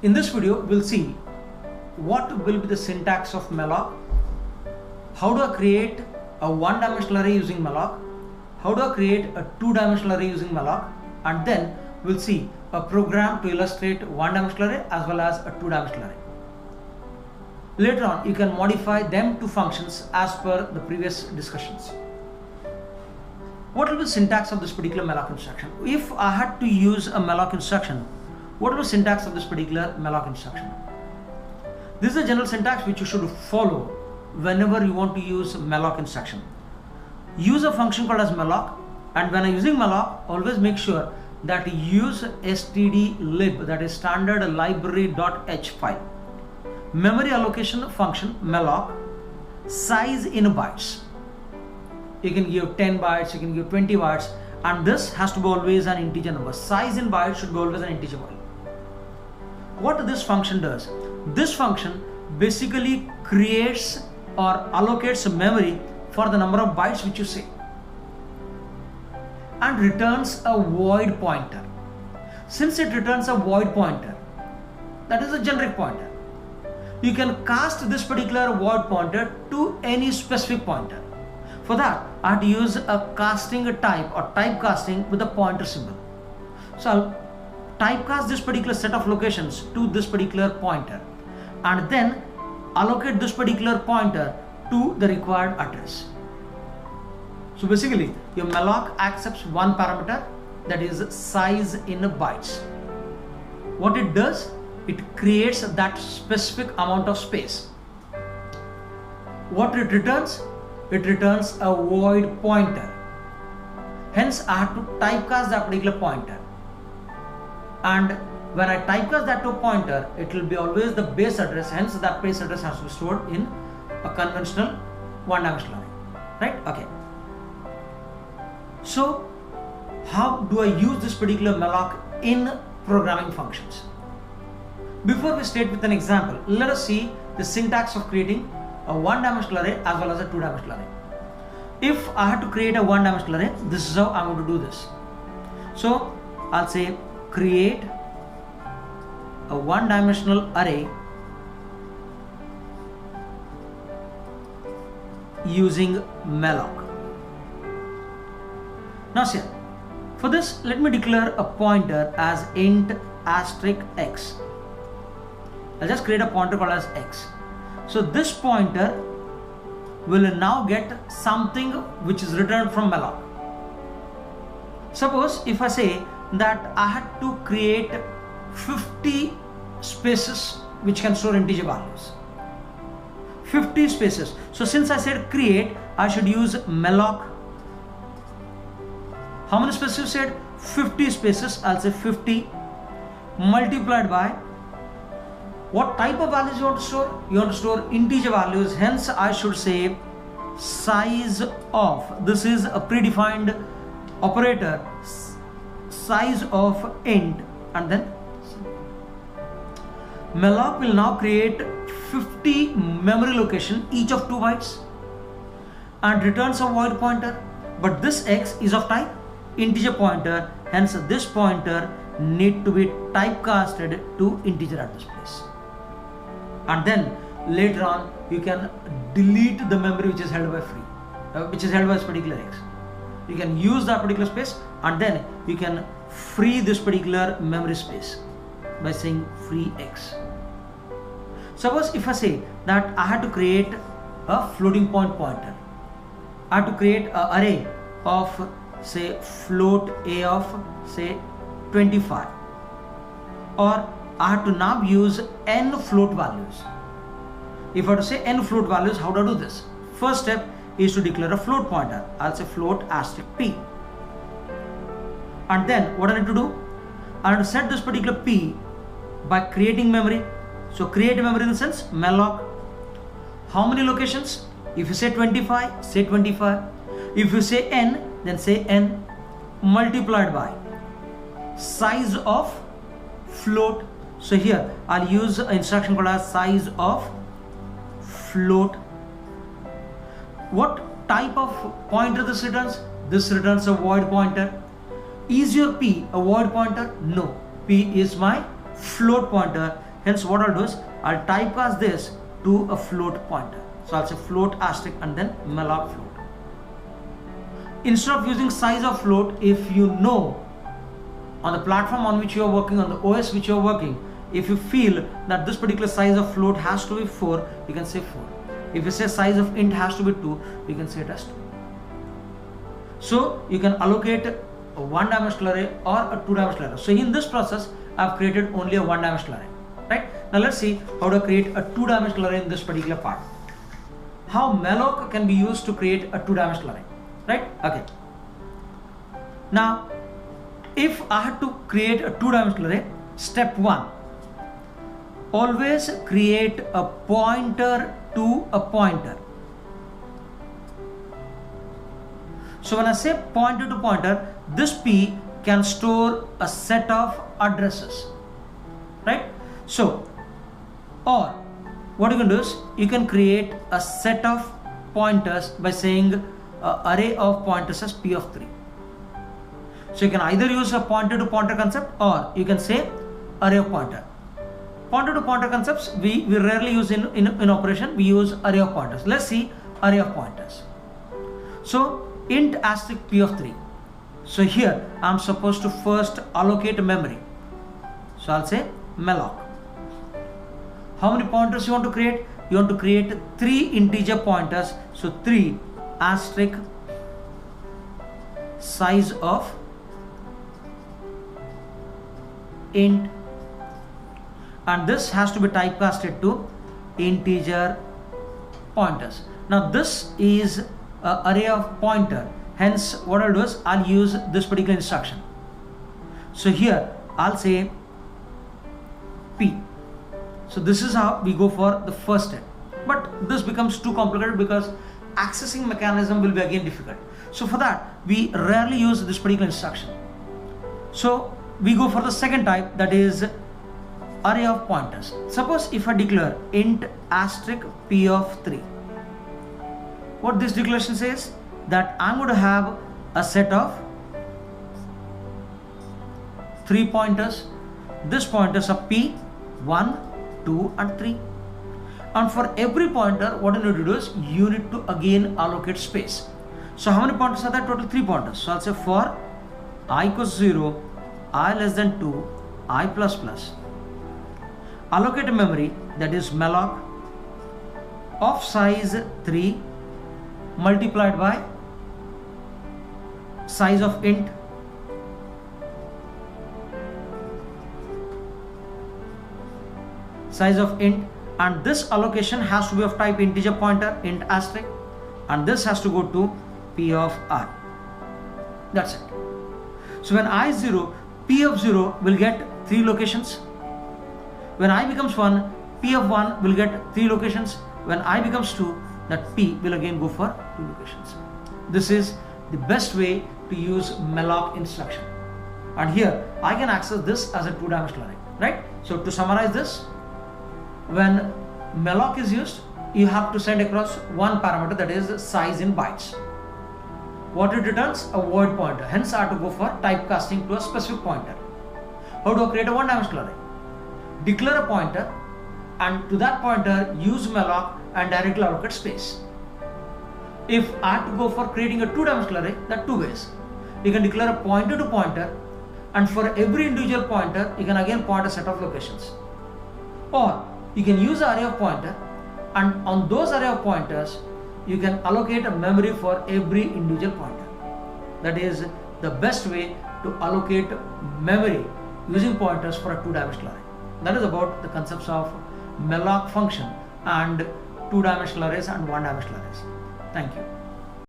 In this video, we'll see what will be the syntax of malloc, how do I create a one-dimensional array using malloc, how do I create a two-dimensional array using malloc, and then we'll see a program to illustrate one-dimensional array as well as a two-dimensional array. Later on, you can modify them to functions as per the previous discussions. What will be the syntax of this particular malloc instruction? If I had to use a malloc instruction, what will be the syntax of this particular malloc instruction? This is the general syntax which you should follow whenever you want to use malloc instruction. Use a function called as malloc, and when using malloc, always make sure that you use stdlib, that is standard library.h file. Memory allocation function malloc, size in bytes. You can give 10 bytes, you can give 20 bytes, and this has to be always an integer number. Size in bytes should be always an integer value. What this function does? This function basically creates or allocates memory for the number of bytes which you say, and returns a void pointer. Since it returns a void pointer, that is a generic pointer, you can cast this particular void pointer to any specific pointer. For that, I have to use a casting type or typecasting with a pointer symbol. So I'll typecast this particular set of locations to this particular pointer, and then allocate this particular pointer to the required address. So basically, your malloc accepts one parameter, that is size in bytes. What it does, it creates that specific amount of space. What it returns? It returns a void pointer. Hence, I have to typecast that particular pointer. And when I typecast that to a pointer, it will be always the base address. Hence, that base address has to be stored in a conventional one-dimensional array. Right? Okay. So, how do I use this particular malloc in programming functions? Before we start with an example, let us see the syntax of creating a one-dimensional array as well as a two-dimensional array. If I had to create a one-dimensional array, this is how I'm going to do this. So I'll say create a one-dimensional array using malloc. Now see, for this, let me declare a pointer as int asterisk x. I'll just create a pointer called as x. So this pointer will now get something which is returned from malloc. Suppose if I say that I had to create 50 spaces which can store integer values. 50 spaces. So since I said create, I should use malloc. How many spaces you said? 50 spaces. I'll say 50 multiplied by what type of values you want to store? You want to store integer values. Hence, I should say size of. This is a predefined operator. Size of int, and then malloc will now create 50 memory location, each of 2 bytes, and returns a void pointer. But this x is of type integer pointer. Hence, this pointer need to be typecasted to integer at this place. And then later on, you can delete the memory which is held by which is held by this particular x. You can use that particular space, and then you can free this particular memory space by saying free x. Suppose if I say that I had to create a floating point pointer, I had to create an array of say float a of say 25, or I have to now use n float values. If I have to say n float values, how do I do this? First step is to declare a float pointer. I'll say float asterisk p. And then what I need to do? I have to set this particular p by creating memory. So create memory in the sense malloc. How many locations? If you say 25, say 25. If you say n, then say n multiplied by size of float. So here I'll use an instruction called as size of float. What type of pointer this returns? This returns a void pointer. Is your p a void pointer? No, p is my float pointer. Hence what I'll do is I'll typecast this to a float pointer. So I'll say float asterisk and then malloc float. Instead of using size of float, if you know on the platform on which you are working, on the OS which you are working, if you feel that this particular size of float has to be 4, you can say 4. If you say size of int has to be 2, you can say it as 2. So you can allocate a 1-dimensional array or a 2-dimensional array. So in this process, I've created only a 1-dimensional array. Right? Now let's see how to create a 2-dimensional array in this particular part. How malloc can be used to create a 2-dimensional array. Right? Okay. Now, if I had to create a 2-dimensional array, step 1. Always create a pointer to a pointer. So when I say pointer to pointer, this P can store a set of addresses. Right? So, or what you can do is you can create a set of pointers by saying array of pointers as P of 3. So you can either use a pointer to pointer concept or you can say array of pointer. Pointer to pointer concepts we rarely use in operation. We use array of pointers. Let's see array of pointers. So int asterisk P of 3. So here I'm supposed to first allocate memory. So I'll say malloc. How many pointers you want to create? You want to create 3 integer pointers. So 3 asterisk size of int, and this has to be typecasted to integer pointers. Now this is an array of pointer, hence what I'll do is I'll use this particular instruction. So here I'll say P. So this is how we go for the first step, but this becomes too complicated because accessing mechanism will be again difficult. So for that we rarely use this particular instruction. So we go for the second type, that is array of pointers. Suppose if I declare int asterisk P of 3. What this declaration says, that I'm going to have a set of 3 pointers. This pointers are P, 1, 2 and 3. And for every pointer, what you need to do is you need to again allocate space. So how many pointers are there? Total 3 pointers. So I'll say for I equals 0, I less than 2, I plus plus. Allocate a memory, that is malloc of size 3 multiplied by size of int and this allocation has to be of type integer pointer int asterisk, and this has to go to P of I. That's it. So when I is 0, P of 0 will get 3 locations. When I becomes 1, P of 1 will get 3 locations. When I becomes 2, that P will again go for 2 locations. This is the best way to use malloc instruction. And here I can access this as a 2-dimensional array, right? So to summarize this, when malloc is used, you have to send across one parameter, that is size in bytes. What it returns? A void pointer. Hence I have to go for typecasting to a specific pointer. How do I create a 1-dimensional array? Declare a pointer and to that pointer use malloc and directly allocate space. If I have to go for creating a 2-dimensional array, there are 2 ways. You can declare a pointer to pointer, and for every individual pointer you can again point a set of locations. Or you can use an array of pointer, and on those array of pointers you can allocate a memory for every individual pointer. That is the best way to allocate memory using pointers for a 2-dimensional array. That is about the concepts of malloc function and 2-dimensional arrays and 1-dimensional arrays. Thank you.